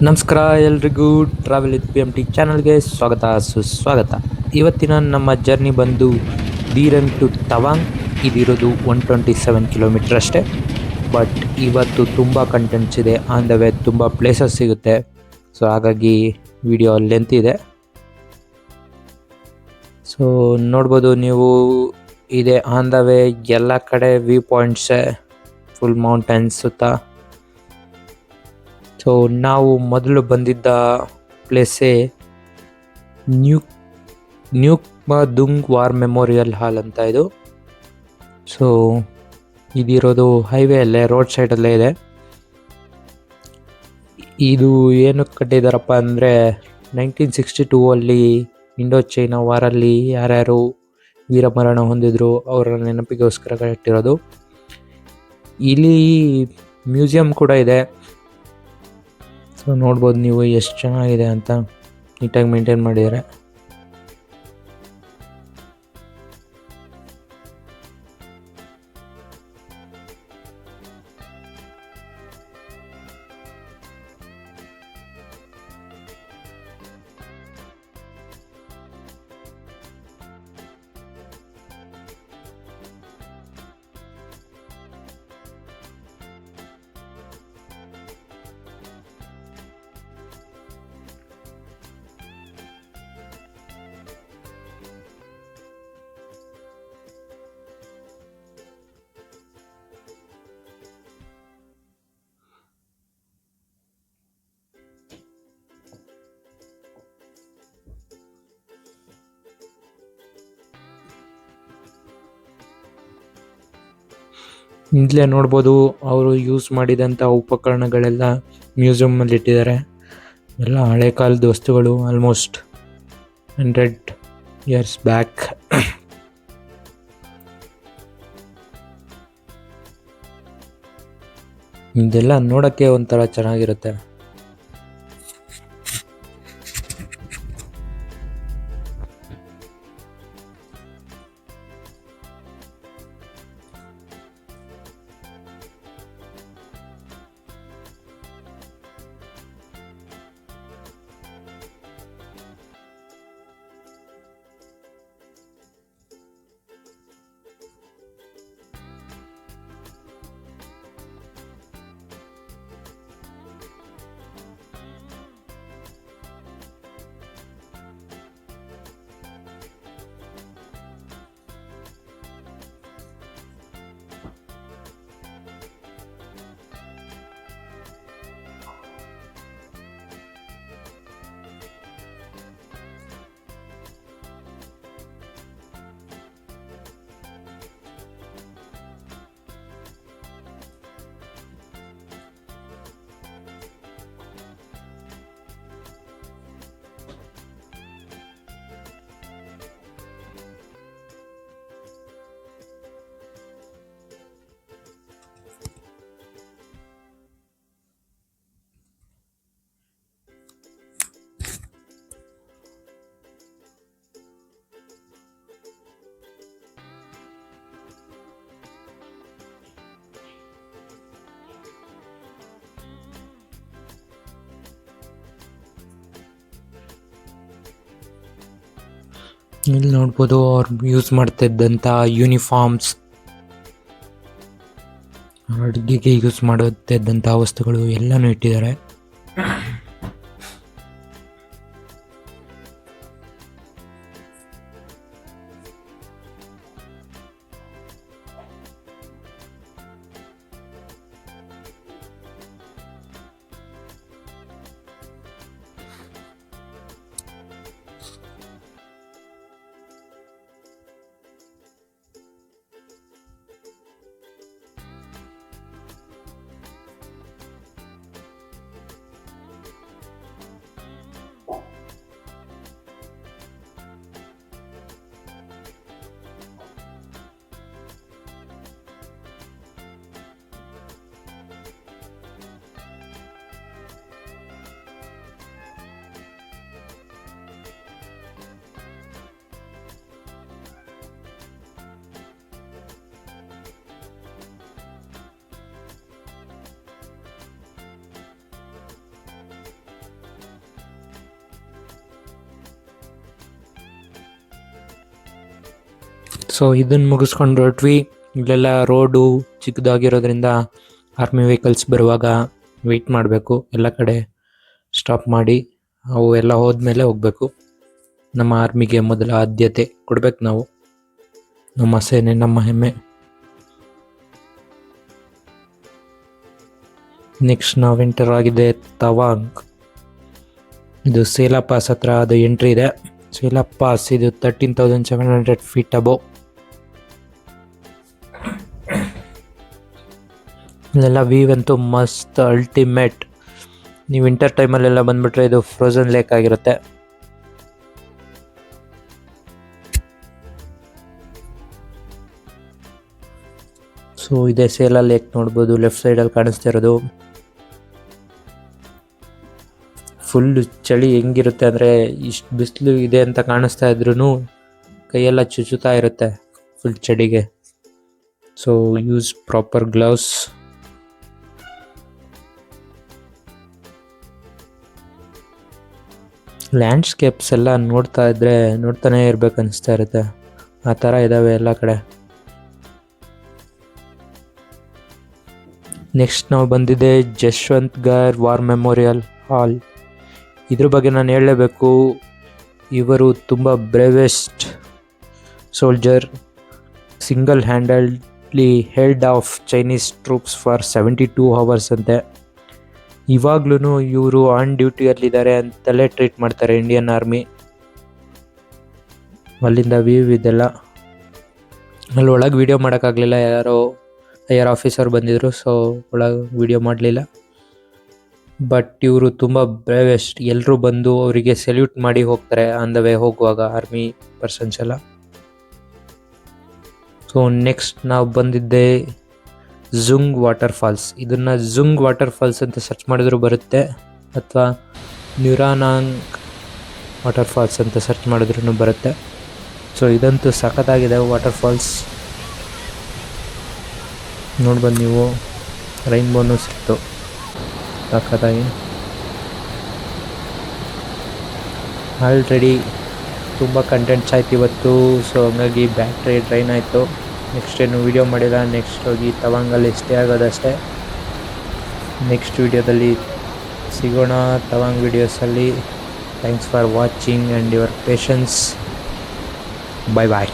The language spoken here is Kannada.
ನಮಸ್ಕಾರ ಎಲ್ರಿಗೂ travel with P M T ಚಾನಲ್ಗೆ ಸ್ವಾಗತ ಸುಸ್ವಾಗತ. ಇವತ್ತಿನ ನಮ್ಮ ಜರ್ನಿ ಬಂದು ದೀರನ್ ಟು ತವಾಂಗ್. ಇದಿರೋದು 127 ಕಿಲೋಮೀಟರ್ ಅಷ್ಟೇ. ಬಟ್ ಇವತ್ತು ತುಂಬ ಕಂಟೆಂಟ್ಸ್ ಇದೆ, ಆನ್ ದ ವೇ ತುಂಬ ಪ್ಲೇಸಸ್ ಸಿಗುತ್ತೆ. ಸೊ ಹಾಗಾಗಿ ವಿಡಿಯೋ ಲೆಂತ್ ಇದೆ. ಸೊ ನೋಡ್ಬೋದು ನೀವು, ಇದೆ ಆನ್ ದ ವೇ. ಎಲ್ಲ ಕಡೆ ವ್ಯೂ ಪಾಯಿಂಟ್ಸೇ, ಫುಲ್ ಮೌಂಟೇನ್ಸ್ ಸುತ್ತ. ಸೊ ನಾವು ಮೊದಲು ಬಂದಿದ್ದ ಪ್ಲೇಸೇ ನ್ಯೂಕ್ಮಾದುಂಗ್ ವಾರ್ ಮೆಮೋರಿಯಲ್ ಹಾಲ್ ಅಂತ ಇದು. ಸೊ ಇದಿರೋದು ಹೈವೇ ಅಲ್ಲೇ, ರೋಡ್ ಸೈಡಲ್ಲೇ ಇದೆ. ಇದು ಏನಕ್ಕೆ ಕಟ್ಟಿದಾರಪ್ಪ ಅಂದರೆ 1962 ಅಲ್ಲಿ ಇಂಡೋ ಚೈನಾ ವಾರಲ್ಲಿ ಯಾರ್ಯಾರು ವೀರಮರಣ ಹೊಂದಿದ್ರು ಅವರ ನೆನಪಿಗೋಸ್ಕರ ಕಟ್ಟಿರೋದು. ಇಲ್ಲಿ ಮ್ಯೂಸಿಯಂ ಕೂಡ ಇದೆ. ಸೊ ನೋಡ್ಬೋದು ನೀವು ಎಷ್ಟು ಚೆನ್ನಾಗಿದೆ ಅಂತ, ನೀಟಾಗಿ ಮೇಂಟೈನ್ ಮಾಡಿದ್ದಾರೆ. ಇಲ್ಲೇ ನೋಡ್ಬೋದು ಅವರು ಯೂಸ್ ಮಾಡಿದಂಥ ಉಪಕರಣಗಳೆಲ್ಲ ಮ್ಯೂಸಿಯಮ್ಮಲ್ಲಿ ಇಟ್ಟಿದ್ದಾರೆ. ಎಲ್ಲ ಹಳೆ ಕಾಲದ ವಸ್ತುಗಳು, ಆಲ್ಮೋಸ್ಟ್ 100 years ಬ್ಯಾಕ್. ಇದೆಲ್ಲ ನೋಡೋಕ್ಕೆ ಒಂಥರ ಚೆನ್ನಾಗಿರುತ್ತೆ. ಇಲ್ಲಿ ನೋಡ್ಬೋದು ಅವ್ರು ಯೂಸ್ ಮಾಡ್ತಿದ್ದಂಥ ಯೂನಿಫಾರ್ಮ್ಸ್, ಅಡುಗೆಗೆ ಯೂಸ್ ಮಾಡುತ್ತಿದ್ದಂಥ ವಸ್ತುಗಳು ಎಲ್ಲನೂ ಇಟ್ಟಿದ್ದಾರೆ. ಸೊ ಇದನ್ನು ಮುಗಿಸ್ಕೊಂಡು ಹೊರಟ್ವಿ. ಇಲ್ಲೆಲ್ಲ ರೋಡು ಚಿಕ್ಕದಾಗಿರೋದ್ರಿಂದ ಆರ್ಮಿ ವೆಹಿಕಲ್ಸ್ ಬರುವಾಗ ವೆಯ್ಟ್ ಮಾಡಬೇಕು. ಎಲ್ಲ ಕಡೆ ಸ್ಟಾಪ್ ಮಾಡಿ ಅವು ಎಲ್ಲ ಹೋದ್ಮೇಲೆ ಹೋಗಬೇಕು. ನಮ್ಮ ಆರ್ಮಿಗೆ ಮೊದಲ ಆದ್ಯತೆ ಕೊಡ್ಬೇಕು ನಾವು. ನಮ್ಮ ಸೇನೆ ನಮ್ಮ ಹೆಮ್ಮೆ. ನೆಕ್ಸ್ಟ್ ನಾವು ಎಂಟರ್ ಆಗಿದೆ ತವಾಂಗ್. ಇದು ಸೇಲಾ ಪಾಸ್ ಹತ್ರ ಅದು ಎಂಟ್ರಿ ಇದೆ. ಸೇಲಾ ಪಾಸ್ ಇದು 13,700 ಫೀಟ್ ಅಬೋವ್. ಇಲ್ಲೆಲ್ಲ ವ್ಯೂ ಅಂತೂ ಮಸ್ತ್ ಅಲ್ಟಿಮೇಟ್. ನೀವು ವಿಂಟರ್ ಟೈಮಲ್ಲೆಲ್ಲ ಬಂದ್ಬಿಟ್ರೆ ಇದು ಫ್ರೋಝನ್ ಲೇಕ್ ಆಗಿರುತ್ತೆ. ಸೊ ಇದೇ ಸೇಲಾ ಲೇಕ್ ನೋಡ್ಬೋದು, ಲೆಫ್ಟ್ ಸೈಡಲ್ಲಿ ಕಾಣಿಸ್ತಾ ಇರೋದು. ಫುಲ್ ಚಳಿ ಹೆಂಗಿರುತ್ತೆ ಅಂದರೆ ಇಷ್ಟು ಬಿಸಿಲು ಇದೆ ಅಂತ ಕಾಣಿಸ್ತಾ ಇದ್ರೂ ಕೈಯೆಲ್ಲ ಚುಚ್ಚುತ್ತಾ ಇರುತ್ತೆ ಫುಲ್ ಚಳಿಗೆ. So use proper gloves. Landscapes ಎಲ್ಲ ನೋಡ್ತಾ ಇದ್ರೆ ನೋಡ್ತಾನೆ ಇರ್ಬೇಕು ಅನಿಸ್ತಾ ಇರುತ್ತೆ. ಆ ಥರ ಇದ್ದಾವೆ ಎಲ್ಲ ಕಡೆ. ನೆಕ್ಸ್ಟ್ ನಾವು ಬಂದಿದ್ದೆ ಜಶ್ವಂತಗರ್ ವಾರ್ ಮೆಮೋರಿಯಲ್ ಹಾಲ್. ಇದ್ರ ಬಗ್ಗೆ ನಾನು ಹೇಳಲೇಬೇಕು. ಇವರು ತುಂಬ bravest soldier. Single handedly held off Chinese troops for 72 hours ಅಂತೆ. ಇವಾಗ್ಲೂ ಇವರು ಆನ್ ಡ್ಯೂಟಿಯಲ್ಲಿದ್ದಾರೆ ಅಂತಲೇ ಟ್ರೀಟ್ ಮಾಡ್ತಾರೆ ಇಂಡಿಯನ್ ಆರ್ಮಿ. ಅಲ್ಲಿಂದ ವ್ಯೂ ಇದೆಲ್ಲ. ಅಲ್ಲಿ ಒಳಗೆ ವೀಡಿಯೋ ಮಾಡೋಕ್ಕಾಗಲಿಲ್ಲ, ಯಾರೋ ಹೈಯರ್ ಆಫೀಸರ್ ಬಂದಿದ್ರು, ಸೊ ಒಳಗೆ ವೀಡಿಯೋ ಮಾಡಲಿಲ್ಲ. ಬಟ್ ಇವರು ತುಂಬ ಬ್ರೇವೆಸ್ಟ್. ಎಲ್ಲರೂ ಬಂದು ಅವರಿಗೆ ಸೆಲ್ಯೂಟ್ ಮಾಡಿ ಹೋಗ್ತಾರೆ ಆನ್ ದ ವೇ ಹೋಗುವಾಗ, ಆರ್ಮಿ ಪರ್ಸನ್ಸ್ ಎಲ್ಲ. ಸೊ ನೆಕ್ಸ್ಟ್ ನಾವು ಬಂದಿದ್ದೆ ಝುಂಗ್ ವಾಟರ್ ಫಾಲ್ಸ್. ಇದನ್ನು ಝುಂಗ್ ವಾಟರ್ ಫಾಲ್ಸ್ ಅಂತ ಸರ್ಚ್ ಮಾಡಿದ್ರು ಬರುತ್ತೆ, ಅಥವಾ ನ್ಯೂರಾನಾಂಗ್ ವಾಟರ್ ಫಾಲ್ಸ್ ಅಂತ ಸರ್ಚ್ ಮಾಡಿದ್ರೂ ಬರುತ್ತೆ. ಸೊ ಇದಂತೂ ಸಖತ್ತಾಗಿದೆ ವಾಟರ್ ಫಾಲ್ಸ್. ನೋಡ್ಬೋದು ನೀವು, ರೈನ್ಬೋನು ಸಿಕ್ತು ಸಖತ್ತಾಗಿ. ಆಲ್ರೆಡಿ ತುಂಬ ಕಂಟೆಂಟ್ಸ್ ಆಯ್ತು ಇವತ್ತು. ಸೊ ಹಂಗಾಗಿ ಬ್ಯಾಟ್ರಿ ಡ್ರೈನ್ ಆಯಿತು. ನೆಕ್ಸ್ಟ್ ಏನು ವೀಡಿಯೋ ಮಾಡಿಲ್ಲ. ನೆಕ್ಸ್ಟ್ ಹೋಗಿ ತವಾಂಗಲ್ಲಿ ಸ್ಟೇ ಆಗೋದಷ್ಟೇ. ನೆಕ್ಸ್ಟ್ ವೀಡಿಯೋದಲ್ಲಿ ಸಿಗೋಣ ತವಾಂಗ್ ವೀಡಿಯೋಸಲ್ಲಿ. Thanks for watching and your patience. Bye bye.